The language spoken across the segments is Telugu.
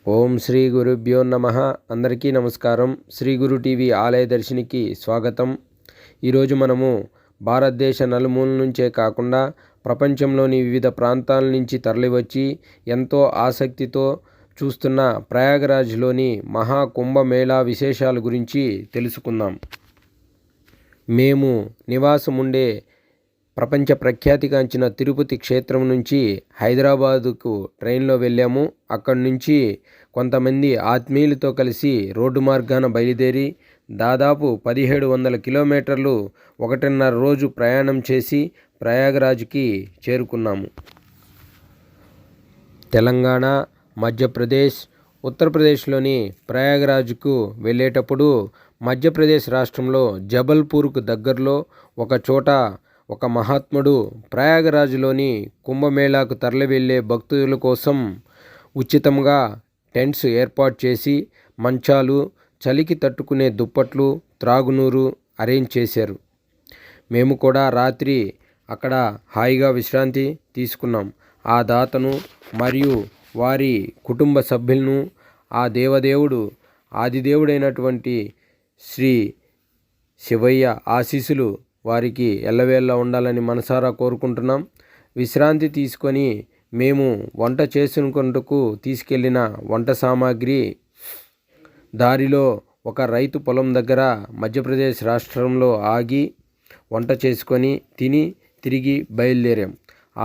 ఓం శ్రీ గురుభ్యో నమః. అందరికీ నమస్కారం. శ్రీ గురు టీవీ ఆలయ దర్శినికి స్వాగతం. ఈరోజు మనము భారతదేశ నలుమూల నుంచే కాకుండా ప్రపంచంలోని వివిధ ప్రాంతాల నుంచి తరలివచ్చి ఎంతో ఆసక్తితో చూస్తున్న ప్రయాగరాజ్లోని మహాకుంభమేళా విశేషాల గురించి తెలుసుకుందాం. మేము నివాసం ఉండే ప్రపంచ ప్రఖ్యాతిగాంచిన తిరుపతి క్షేత్రం నుంచి హైదరాబాదుకు ట్రైన్లో వెళ్ళాము. అక్కడి నుంచి కొంతమంది ఆత్మీయులతో కలిసి రోడ్డు మార్గాన బయలుదేరి దాదాపు 1700 కిలోమీటర్లు 1.5 రోజు ప్రయాణం చేసి ప్రయాగరాజ్కి చేరుకున్నాము. తెలంగాణ, మధ్యప్రదేశ్, ఉత్తరప్రదేశ్లోని ప్రయాగరాజ్కు వెళ్ళేటప్పుడు మధ్యప్రదేశ్ రాష్ట్రంలో జబల్పూర్కు దగ్గరలో ఒక చోట ఒక మహాత్ముడు ప్రయాగరాజ్లోని కుంభమేళాకు తరలి వెళ్ళే భక్తుల కోసం ఉచితంగా టెంట్స్ ఏర్పాటు చేసి మంచాలు, చలికి తట్టుకునే దుప్పట్లు, త్రాగునీరు అరేంజ్ చేశారు. మేము కూడా రాత్రి అక్కడ హాయిగా విశ్రాంతి తీసుకున్నాం. ఆ దాతను మరియు వారి కుటుంబ సభ్యులను ఆ దేవదేవుడు ఆదిదేవుడైనటువంటి శ్రీ శివయ్య ఆశీస్సులు వారికి ఎల్లవేళలా ఉండాలని మనసారా కోరుకుంటున్నాం. విశ్రాంతి తీసుకొని మేము వంట చేసుకుంటూ తీసుకెళ్లిన వంట సామాగ్రి దారిలో ఒక రైతు పొలం దగ్గర మధ్యప్రదేశ్ రాష్ట్రంలో ఆగి వంట చేసుకొని తిని తిరిగి బయలుదేరాం.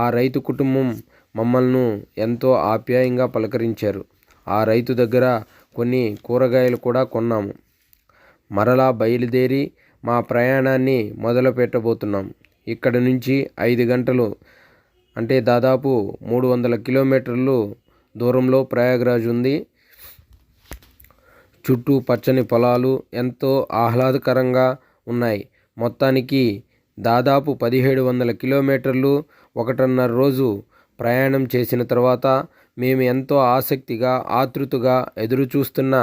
ఆ రైతు కుటుంబం మమ్మల్ని ఎంతో ఆప్యాయంగా పలకరించారు. ఆ రైతు దగ్గర కొన్ని కూరగాయలు కూడా కొన్నాము. మరలా బయలుదేరి మా ప్రయాణాన్ని మొదలు పెట్టబోతున్నాం. ఇక్కడ నుంచి 5 గంటలు అంటే దాదాపు 300 కిలోమీటర్లు దూరంలో ప్రయాగరాజ్ ఉంది. చుట్టూ పచ్చని పొలాలు ఎంతో ఆహ్లాదకరంగా ఉన్నాయి. మొత్తానికి దాదాపు 1700 కిలోమీటర్లు 1.5 రోజు ప్రయాణం చేసిన తర్వాత మేము ఎంతో ఆసక్తిగా ఆతృతగా ఎదురుచూస్తున్న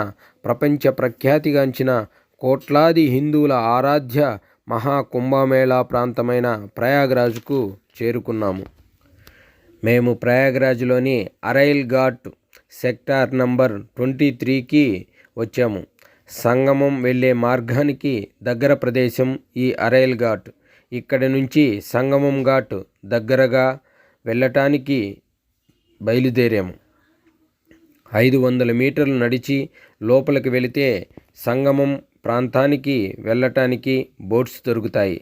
ప్రపంచ ప్రఖ్యాతిగాంచిన కోట్లాది హిందువుల ఆరాధ్య మహాకుంభమేళా ప్రాంతమైన ప్రయాగరాజ్కు చేరుకున్నాము. మేము ప్రయాగరాజ్లోని అరైల్ ఘాట్ సెక్టార్ నంబర్ 23కి వచ్చాము. సంగమం వెళ్ళే మార్గానికి దగ్గర ప్రదేశం ఈ అరైల్ ఘాట్. ఇక్కడి నుంచి సంగమం ఘాట్ దగ్గరగా వెళ్ళటానికి బయలుదేరాము. 500 మీటర్లు నడిచి లోపలికి వెళితే సంగమం ప్రాంతానికి వెళ్ళటానికి బోట్స్ దొరుకుతాయి.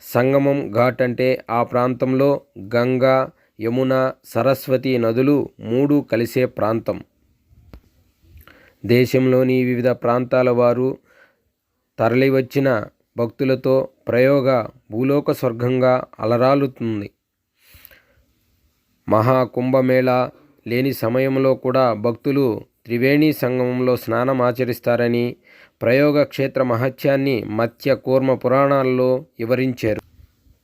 సంగమం ఘాట్ అంటే ఆ ప్రాంతంలో గంగా, యమున, సరస్వతి నదులు 3 కలిసే ప్రాంతం. దేశంలోని వివిధ ప్రాంతాల వారు తరలివచ్చిన భక్తులతో ప్రయోగ భూలోక స్వర్గంగా అలరాలుతుంది. మహాకుంభమేళా లేని సమయంలో కూడా భక్తులు త్రివేణి సంగమంలో స్నానం ఆచరిస్తారని ప్రయోగ క్షేత్ర మహత్యాన్ని మత్స్య కూర్మ పురాణాల్లో వివరించారు.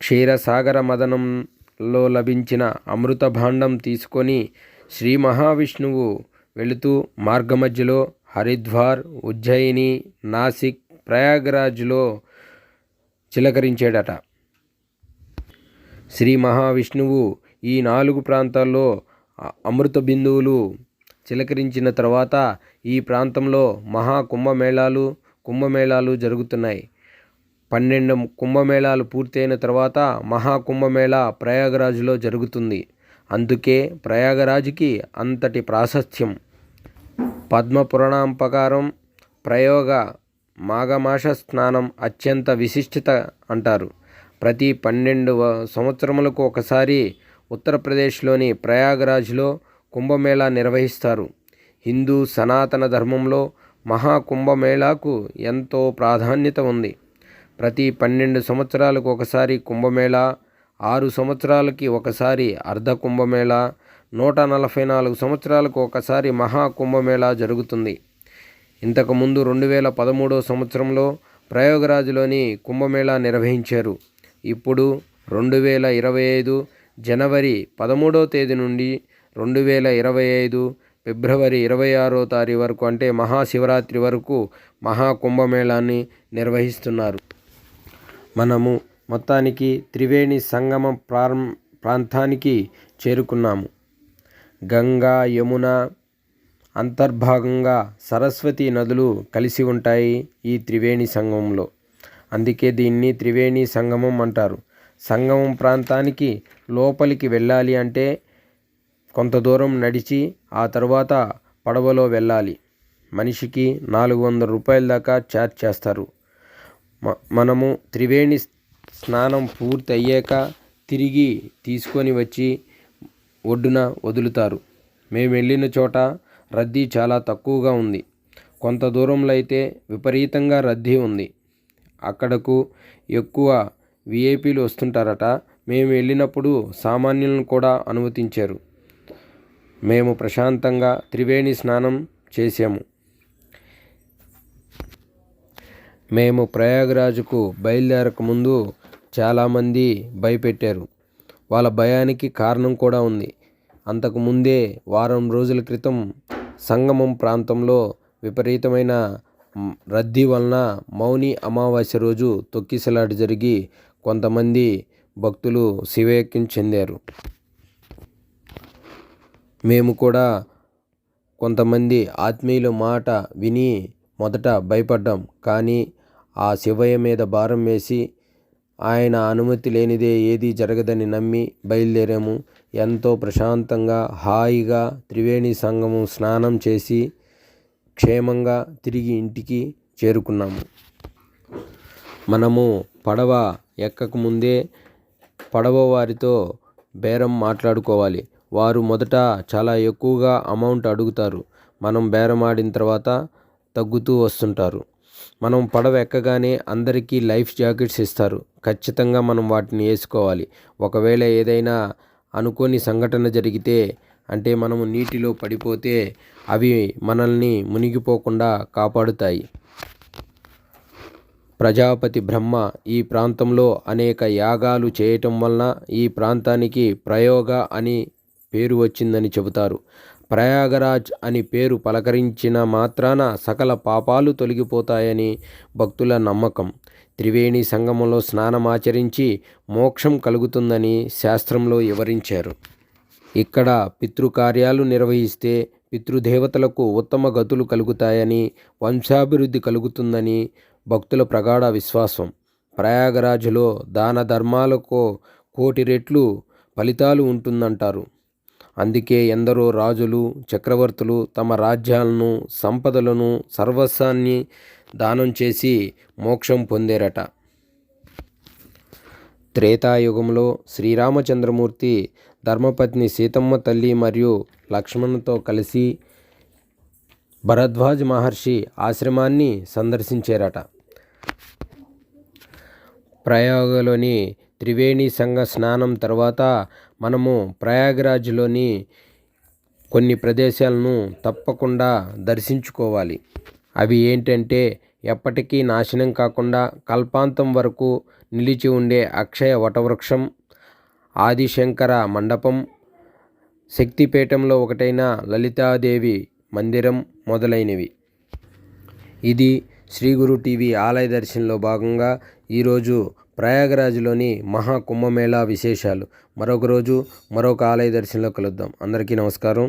క్షీరసాగర మదనంలో లభించిన అమృత భాండం తీసుకొని శ్రీ మహావిష్ణువు వెళుతూ మార్గమధ్యలో హరిద్వార్, ఉజ్జయిని, నాసిక్, ప్రయాగరాజ్లో చిలకరించాడట. శ్రీ మహావిష్ణువు ఈ 4 ప్రాంతాల్లో అమృత బిందువులు చిలకరించిన తర్వాత ఈ ప్రాంతంలో కుంభమేళాలు జరుగుతున్నాయి. 12 కుంభమేళాలు పూర్తయిన తర్వాత మహాకుంభమేళా ప్రయాగరాజ్లో జరుగుతుంది. అందుకే ప్రయాగరాజ్కి అంతటి ప్రాశస్త్యం. పద్మపురాణం ప్రకారం ప్రయోగ మాఘమాస స్నానం అత్యంత విశిష్టత అంటారు. ప్రతి 12 సంవత్సరములకు ఒకసారి ఉత్తరప్రదేశ్లోని ప్రయాగరాజ్లో కుంభమేళా నిర్వహిస్తారు. హిందూ సనాతన ధర్మంలో మహాకుంభమేళాకు ఎంతో ప్రాధాన్యత ఉంది. ప్రతి 12 సంవత్సరాలకు ఒకసారి కుంభమేళా, 6 సంవత్సరాలకి ఒకసారి అర్ధ కుంభమేళా, 144 సంవత్సరాలకు ఒకసారి మహాకుంభమేళా జరుగుతుంది. ఇంతకుముందు 2013 సంవత్సరంలో ప్రయాగరాజ్లోని కుంభమేళా నిర్వహించారు. ఇప్పుడు 2025 జనవరి 13వ తేదీ నుండి 2025 ఫిబ్రవరి 26వ తారీఖు వరకు అంటే మహాశివరాత్రి వరకు మహాకుంభమేళాన్ని నిర్వహిస్తున్నారు. మనము మొత్తానికి త్రివేణి సంగమ ప్రాంతానికి చేరుకున్నాము. గంగా, యమున అంతర్భాగంగా సరస్వతి నదులు కలిసి ఉంటాయి ఈ త్రివేణి సంగమంలో. అందుకే దీన్ని త్రివేణి సంగమం అంటారు. సంగమం ప్రాంతానికి లోపలికి వెళ్ళాలి అంటే కొంత దూరం నడిచి ఆ తర్వాత పడవలో వెళ్ళాలి. మనిషికి 400 రూపాయల దాకా ఛార్జ్ చేస్తారు. మనము త్రివేణి స్నానం పూర్తి అయ్యాక తిరిగి తీసుకొని వచ్చి ఒడ్డున వదులుతారు. మేము వెళ్ళిన చోట రద్దీ చాలా తక్కువగా ఉంది. కొంత దూరంలో అయితే విపరీతంగా రద్దీ ఉంది. అక్కడకు ఎక్కువ విఐపీలు వస్తుంటారట. మేము వెళ్ళినప్పుడు సామాన్యులను కూడా అనుమతించారు. మేము ప్రశాంతంగా త్రివేణి స్నానం చేసాము. మేము ప్రయాగరాజ్కు బయలుదేరక ముందు చాలామంది భయపెట్టారు. వాళ్ళ భయానికి కారణం కూడా ఉంది. అంతకుముందే వారం రోజుల క్రితం సంగమం ప్రాంతంలో విపరీతమైన రద్దీ వలన మౌని అమావాస్య రోజు తొక్కిసలాట జరిగి కొంతమంది భక్తులు శివైక్యం చెందారు. మేము కూడా కొంతమంది ఆత్మీయుల మాట విని మొదట భయపడ్డాం. కానీ ఆ శివయ్య మీద భారం వేసి ఆయన అనుమతి లేనిదే ఏదీ జరగదని నమ్మి బయలుదేరాము. ఎంతో ప్రశాంతంగా హాయిగా త్రివేణి సంగమం స్నానం చేసి క్షేమంగా తిరిగి ఇంటికి చేరుకున్నాము. మనము పడవ ఎక్కకముందే పడవ వారితో బేరం మాట్లాడుకోవాలి. వారు మొదట చాలా ఎక్కువగా అమౌంట్ అడుగుతారు. మనం బేరం ఆడిన తర్వాత తగ్గుతూ వస్తుంటారు. మనం పడవ ఎక్కగానే అందరికీ లైఫ్ జాకెట్స్ ఇస్తారు. ఖచ్చితంగా మనం వాటిని వేసుకోవాలి. ఒకవేళ ఏదైనా అనుకోని సంఘటన జరిగితే అంటే మనము నీటిలో పడిపోతే అవి మనల్ని మునిగిపోకుండా కాపాడుతాయి. ప్రజాపతి బ్రహ్మ ఈ ప్రాంతంలో అనేక యాగాలు చేయటం వలన ఈ ప్రాంతానికి ప్రయోగ అని పేరు వచ్చిందని చెబుతారు. ప్రయాగరాజ్ అని పేరు పలకరించిన మాత్రాన సకల పాపాలు తొలగిపోతాయని భక్తుల నమ్మకం. త్రివేణి సంగమంలో స్నానమాచరించి మోక్షం కలుగుతుందని శాస్త్రంలో వివరించారు. ఇక్కడ పితృకార్యాలు నిర్వహిస్తే పితృదేవతలకు ఉత్తమ గతులు కలుగుతాయని, వంశాభివృద్ధి కలుగుతుందని భక్తుల ప్రగాఢ విశ్వాసం. ప్రయాగరాజ్లో దాన ధర్మాలకు 1,000,000 రెట్లు ఫలితాలు ఉంటుందంటారు. అందుకే ఎందరో రాజులు, చక్రవర్తులు తమ రాజ్యాలను, సంపదలను, సర్వస్వాన్ని దానం చేసి మోక్షం పొందారట. త్రేతాయుగంలో శ్రీరామచంద్రమూర్తి ధర్మపత్ని సీతమ్మ తల్లి మరియు లక్ష్మణుతో కలిసి భరద్వాజ మహర్షి ఆశ్రమాన్ని సందర్శించారట. ప్రయాగలోని త్రివేణి సంగ స్నానం తర్వాత మనము ప్రయాగరాజ్లోని కొన్ని ప్రదేశాలను తప్పకుండా దర్శించుకోవాలి. అవి ఏంటంటే ఎప్పటికీ నాశనం కాకుండా కల్పాంతం వరకు నిలిచి ఉండే అక్షయ వటవృక్షం, ఆదిశంకర మండపం, శక్తిపీఠంలో ఒకటైన లలితాదేవి మందిరం మొదలైనవి. ఇది శ్రీ గురు టీవీ ఆలయ దర్శనంలో భాగంగా ఈరోజు ప్రయాగరాజ్లోని మహాకుంభమేళా విశేషాలు. మరొక రోజు మరొక ఆలయ దర్శనంలో కలుద్దాం. అందరికీ నమస్కారం.